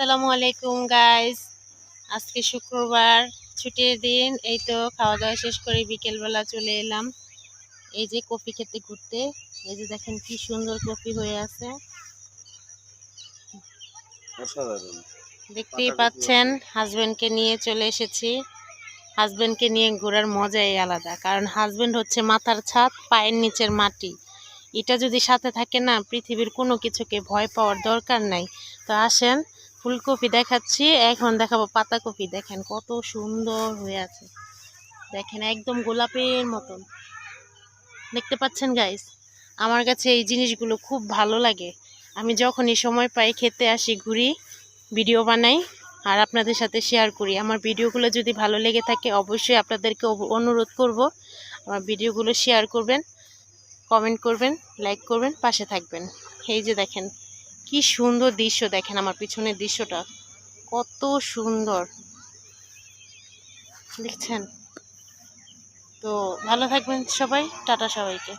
আসসালামু আলাইকুম গাইস। আজকে শুক্রবার, ছুটির দিন। এই তো খাওয়া দাওয়া শেষ করে বিকেলবেলা চলে এলাম এই যে কফি খেতে ঘুরতে। এই যে দেখেন কি সুন্দর কফি হয়ে আছে, অসাধারণ। দেখতেই পাচ্ছেন। হাজবেন্ডকে নিয়ে চলে এসেছি। হাজবেন্ডকে নিয়ে ঘোরার মজাই আলাদা, কারণ হাজবেন্ড হচ্ছে মাথার ছাদ, পায়ের নিচের মাটি। এটা যদি সাথে থাকে না, পৃথিবীর কোনো কিছুকে ভয় পাওয়ার দরকার নাই। তো আসেন, ফুলকপি দেখাচ্ছি, এখন দেখাবো পাতাকপি। দেখেন কত সুন্দর হয়ে আছে, দেখেন একদম গোলাপের মতন। দেখতে পাচ্ছেন গাইস, আমার কাছে এই জিনিসগুলো খুব ভালো লাগে। আমি যখনই সময় পাই খেতে আসি, ঘুরি, ভিডিও বানাই আর আপনাদের সাথে শেয়ার করি। আমার ভিডিওগুলো যদি ভালো লেগে থাকে, অবশ্যই আপনাদেরকে অনুরোধ করব আমার ভিডিওগুলো শেয়ার করবেন, কমেন্ট করবেন, লাইক করবেন, পাশে থাকবেন। এই যে দেখেন কি সুন্দর দৃশ্য, দেখেন আমার পিছনের দৃশ্যটা কত সুন্দর, দেখছেন? তো ভালো থাকবেন সবাই, টাটা সবাইকে।